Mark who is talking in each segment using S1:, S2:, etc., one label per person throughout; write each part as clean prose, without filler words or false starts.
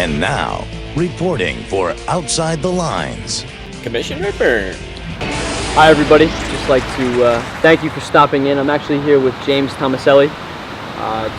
S1: And now, reporting for Outside the Lines,
S2: Commissioner Byrne.
S3: Hi everybody, just like to thank you for stopping in. I'm actually here with James Tomaselli,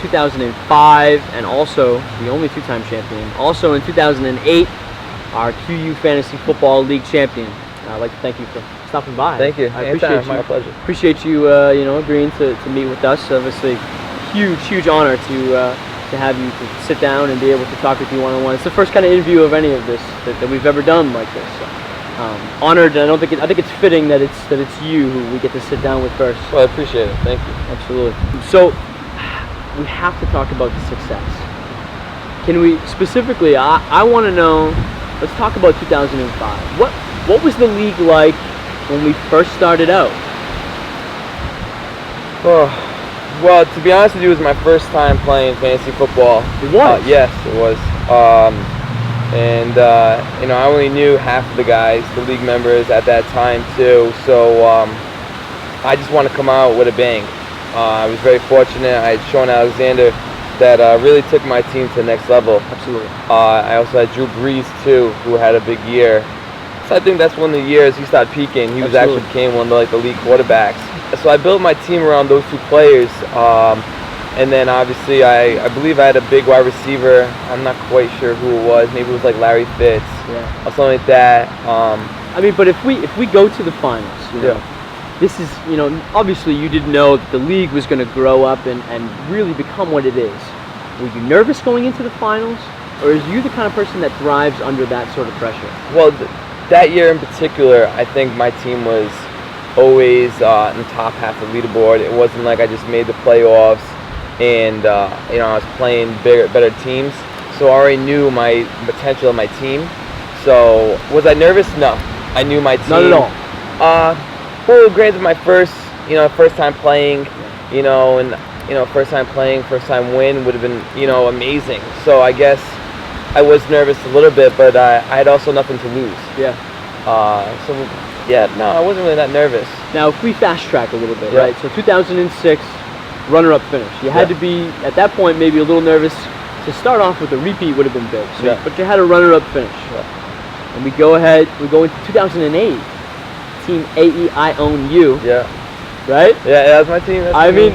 S3: 2005 and also the only two-time champion. Also in 2008, our QU Fantasy Football League champion. I'd like to thank you for stopping by.
S4: Thank you.
S3: I appreciate you.
S4: My pleasure.
S3: Appreciate you, agreeing to meet with us. Obviously, huge honor to have you to sit down and be able to talk with you one-on-one. It's the first kind of interview of any of this that we've ever done like this. So, honored, and I think it's fitting that it's you who we get to sit down with first.
S4: Well, I appreciate it. Thank you.
S3: Absolutely. So we have to talk about the success. Can we specifically? I want to know. Let's talk about 2005. What was the league like when we first started out?
S4: Oh, well, to be honest with you, it was my first time playing fantasy football.
S3: It was?
S4: Yes, it was. I only knew half of the guys, the league members at that time too. So I just wanted to come out with a bang. I was very fortunate. I had Sean Alexander that really took my team to the next level.
S3: Absolutely.
S4: I also had Drew Brees too, who had a big year. So I think that's one of the years he started peaking. He was actually became one of the league quarterbacks. So I built my team around those two players. And then obviously I believe I had a big wide receiver. I'm not quite sure who it was. Maybe it was like Larry Fitz or something like that.
S3: But if we go to the finals, you know, this is, obviously you didn't know that the league was going to grow up and really become what it is. Were you nervous going into the finals, or is you the kind of person that thrives under that sort of pressure?
S4: Well, that year in particular, I think my team was always in the top half of the leaderboard. It wasn't like I just made the playoffs and I was playing better teams. So I already knew my potential of my team. So was I nervous? No, I knew my team.
S3: Not at all.
S4: Well, granted, my first time playing, first time playing, first time win would have been, amazing. So I guess I was nervous a little bit, but I had also nothing to lose.
S3: Yeah.
S4: No, I wasn't really that nervous.
S3: Now, if we fast track a little bit, right? So 2006, runner-up finish. You had to be, at that point, maybe a little nervous. To start off with a repeat would have been big. So, but you had a runner-up finish. Yeah. And we go into 2008. Team AE, I Own You. Yeah. Right?
S4: Yeah, that was my team.
S3: I mean,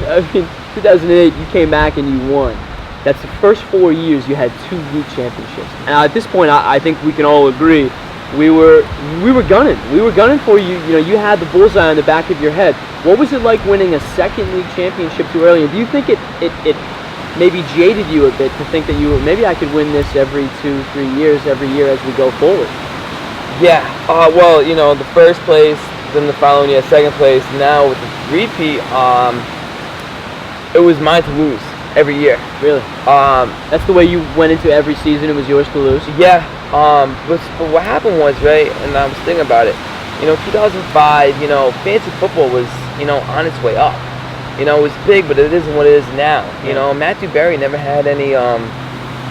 S3: 2008, you came back and you won. That's the first 4 years you had 2 league championships. And at this point, I think we can all agree, we were gunning. We were gunning for you. You had the bullseye on the back of your head. What was it like winning a second league championship too early? And do you think it maybe jaded you a bit to think that maybe I could win this every 2-3 years, every year as we go forward?
S4: Yeah, the first place, then the following year, second place. Now with the repeat, it was mine to lose every year.
S3: Really? That's the way you went into every season. It was yours to lose.
S4: Yeah. But what happened was, right, and I was thinking about it. 2005. Fantasy football was, on its way up. It was big, but it isn't what it is now. Matthew Berry never had any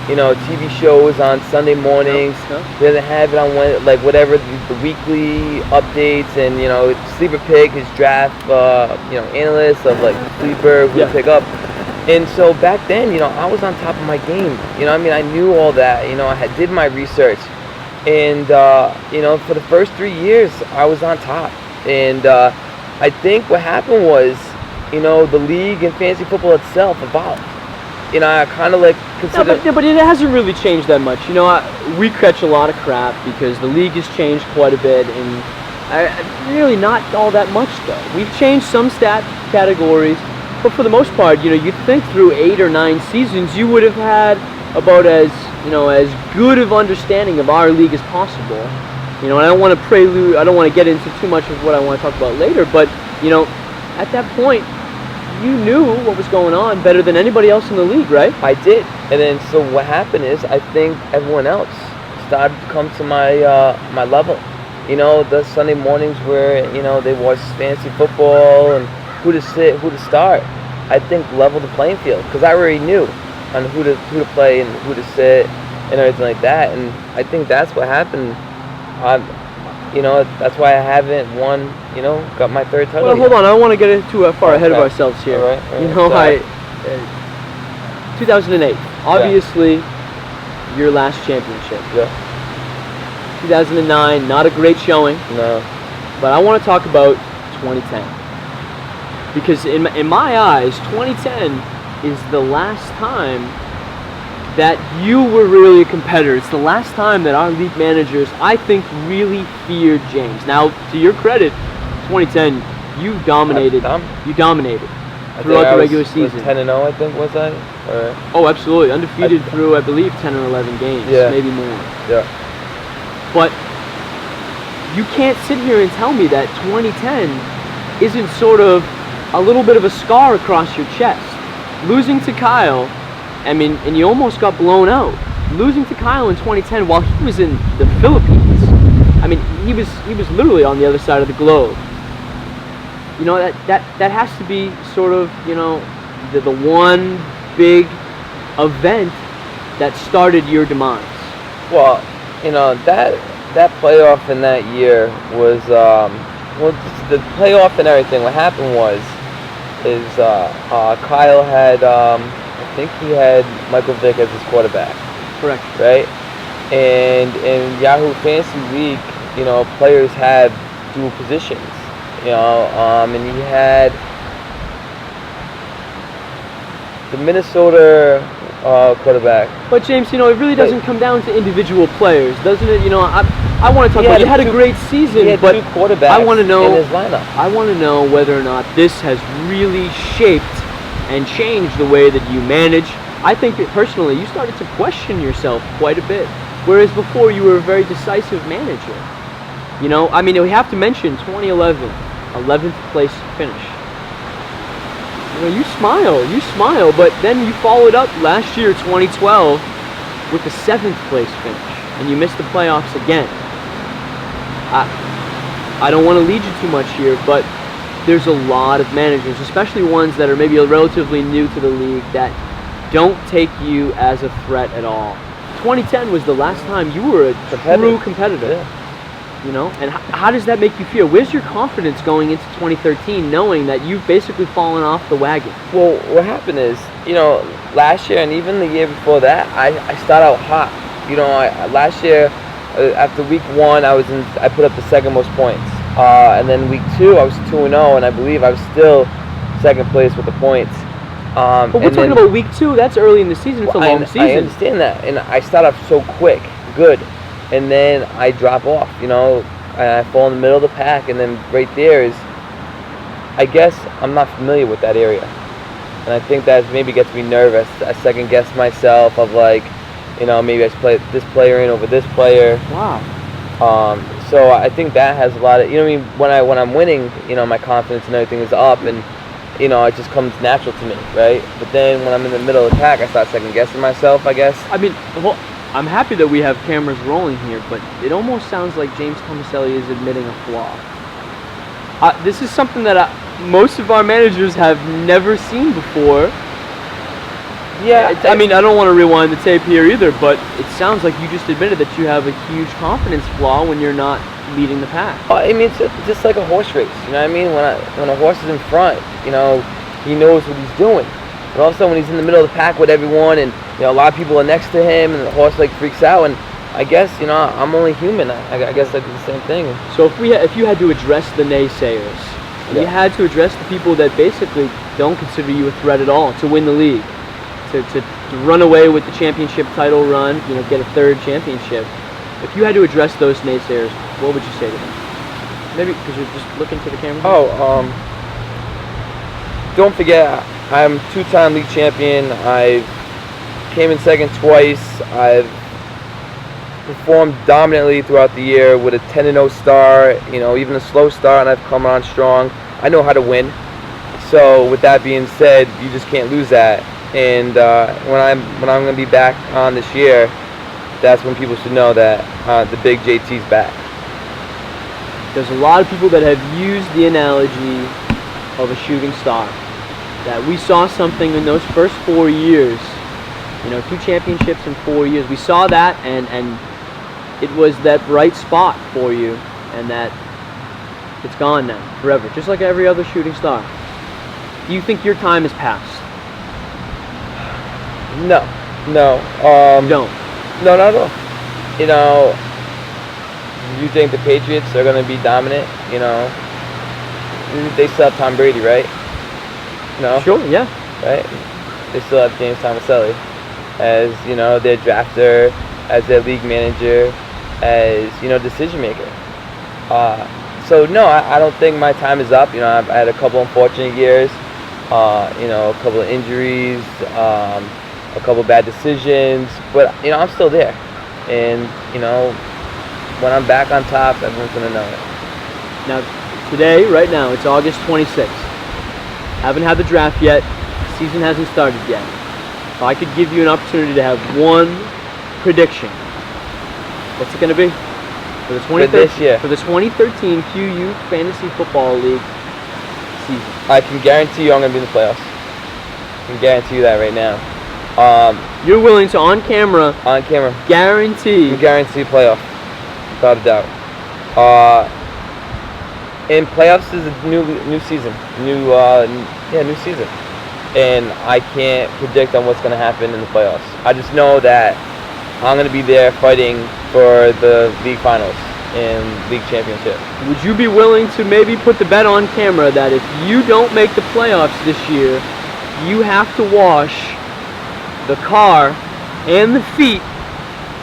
S4: TV shows on Sunday mornings. No. He doesn't have it on whatever the weekly updates and Sleeper Pick, his draft analyst of Sleeper who would pick up. And so back then, I was on top of my game. I knew all that. I did my research, and for the first 3 years, I was on top. And I think what happened was, the league and fantasy football itself evolved. I kind of consider.
S3: But it hasn't really changed that much. We catch a lot of crap because the league has changed quite a bit, and really not all that much though. We've changed some stat categories, but for the most part, you'd think through 8 or 9 seasons, you would have had about as good of understanding of our league as possible. And I don't want to get into too much of what I want to talk about later, but at that point, you knew what was going on better than anybody else in the league, right?
S4: I did. And then so what happened is I think everyone else started to come to my my level. The Sunday mornings where, they watch fantasy football and who to sit, who to start. I think leveled the playing field because I already knew on who to play and who to sit and everything like that. And I think that's what happened. That's why I haven't won, got my third title.
S3: Well, hold on. I don't want to get too far ahead of ourselves here.
S4: All right.
S3: 2008. Obviously, your last championship.
S4: Yeah.
S3: 2009, not a great showing.
S4: No.
S3: But I want to talk about 2010. Because in my eyes, 2010 is the last time that you were really a competitor. It's the last time that our league managers, I think, really feared James. Now, to your credit, 2010, you dominated. You dominated throughout the regular season.
S4: 10-0, I think, was I?
S3: Oh, absolutely. Undefeated through, I believe, 10 or 11 games, maybe more.
S4: Yeah.
S3: But you can't sit here and tell me that 2010 isn't sort of a little bit of a scar across your chest. Losing to Kyle, I mean, and you almost got blown out. Losing to Kyle in 2010 while he was in the Philippines. I mean, he was literally on the other side of the globe. You know, that has to be sort of, you know, the one big event that started your demise.
S4: Well, you know, that playoff in that year was, well, the playoff and everything. What happened is Kyle had, I think he had Michael Vick as his quarterback.
S3: Correct.
S4: Right? And in Yahoo Fantasy League, you know, players have dual positions. You know, and he had the Minnesota quarterback.
S3: But James, you know, it really doesn't come down to individual players, doesn't it? You know, I want to talk about. You had a great season,
S4: he had
S3: but
S4: two quarterbacks
S3: I want to know
S4: in his lineup.
S3: I want to know whether or not this has really shaped and changed the way that you manage. I think that personally, you started to question yourself quite a bit, whereas before you were a very decisive manager. You know, I mean, we have to mention 2011, 11th place finish. You know, you smile, but then you followed up last year, 2012, with the 7th place finish, and you missed the playoffs again. I don't want to lead you too much here, but there's a lot of managers, especially ones that are maybe relatively new to the league, that don't take you as a threat at all. 2010 was the last time you were a true competitor.
S4: Yeah.
S3: You know, and how does that make you feel? Where's your confidence going into 2013, knowing that you've basically fallen off the wagon?
S4: Well, what happened is, you know, last year and even the year before that, I started out hot. You know, last year, after week 1, I put up the second most points, and then week 2, I was 2-0, and I believe I was still second place with the points.
S3: But we're talking about week 2. That's early in the season. It's a long season.
S4: I understand that, and I start off so quick, good. And then I drop off, you know, I fall in the middle of the pack, and then right there is, I guess I'm not familiar with that area. And I think that maybe gets me nervous. I second guess myself of like, you know, maybe I play this player in over this player.
S3: Wow.
S4: So I think that has a lot of, you know what I mean, when I'm winning, you know, my confidence and everything is up, and, you know, it just comes natural to me, right? But then when I'm in the middle of the pack, I start second guessing myself, I guess.
S3: I mean, well, I'm happy that we have cameras rolling here, but it almost sounds like James Tomaselli is admitting a flaw. This is something that most of our managers have never seen before. Yeah, I mean, I don't want to rewind the tape here either, but it sounds like you just admitted that you have a huge confidence flaw when you're not leading the pack.
S4: I mean, it's just like a horse race, you know what I mean? When a horse is in front, you know, he knows what he's doing. And all of a sudden, when he's in the middle of the pack with everyone, and, you know, a lot of people are next to him, and the horse like freaks out. And I guess, you know, I'm only human. I guess I do the same thing.
S3: So if you had to address the naysayers, and you had to address the people that basically don't consider you a threat at all to win the league, to run away with the championship title run, you know, get a 3rd championship. If you had to address those naysayers, what would you say to them? Maybe because you're just looking to the camera.
S4: Don't forget, I'm 2-time league champion. I came in second twice. I've performed dominantly throughout the year with a 10-0 start, you know, even a slow start, and I've come on strong. I know how to win. So with that being said, you just can't lose that. And when I'm going to be back on this year, that's when people should know that the big JT's back.
S3: There's a lot of people that have used the analogy of a shooting star. That we saw something in those first 4 years, you know, 2 championships in 4 years. We saw that, and it was that bright spot for you, and that it's gone now, forever, just like every other shooting star. Do you think your time has passed?
S4: No.
S3: Don't.
S4: No, not at all. You know, you think the Patriots are going to be dominant? You know, they still have Tom Brady, right? No.
S3: Sure. Yeah.
S4: Right. They still have James Tomaselli as, you know, their drafter, as their league manager, as, you know, decision maker. So no, I don't think my time is up. You know, I've had a couple unfortunate years. You know, a couple of injuries, a couple of bad decisions, but you know, I'm still there. And you know, when I'm back on top, everyone's gonna know it.
S3: Now, today, right now, it's August 26th. Haven't had the draft yet. Season hasn't started yet. If I could give you an opportunity to have one prediction, what's it going to be for the 2013 QU Fantasy Football League season?
S4: I can guarantee you I'm going to be in the playoffs. I can guarantee you that right now.
S3: You're willing to, on camera, guarantee
S4: playoff, without a doubt. And playoffs is a new season, new season, and I can't predict on what's going to happen in the playoffs. I just know that I'm going to be there fighting for the league finals and league championship.
S3: Would you be willing to maybe put the bet on camera that if you don't make the playoffs this year, you have to wash the car and the feet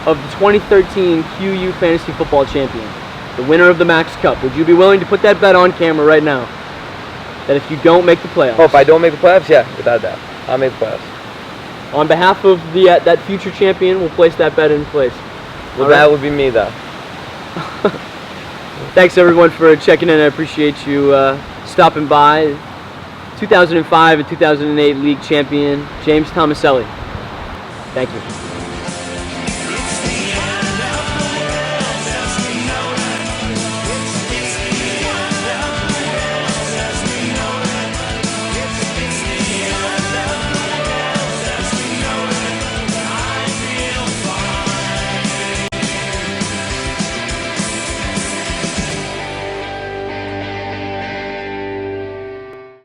S3: of the 2013 QU Fantasy Football Champion, the winner of the Max Cup? Would you be willing to put that bet on camera right now? That if you don't make the playoffs?
S4: Oh, if I don't make the playoffs, yeah, without that, I'll make the playoffs.
S3: On behalf of the that future champion, we'll place that bet in place.
S4: Well, that would be me, though.
S3: Thanks, everyone, for checking in. I appreciate you stopping by. 2005 and 2008 league champion, James Tomaselli. Thank you.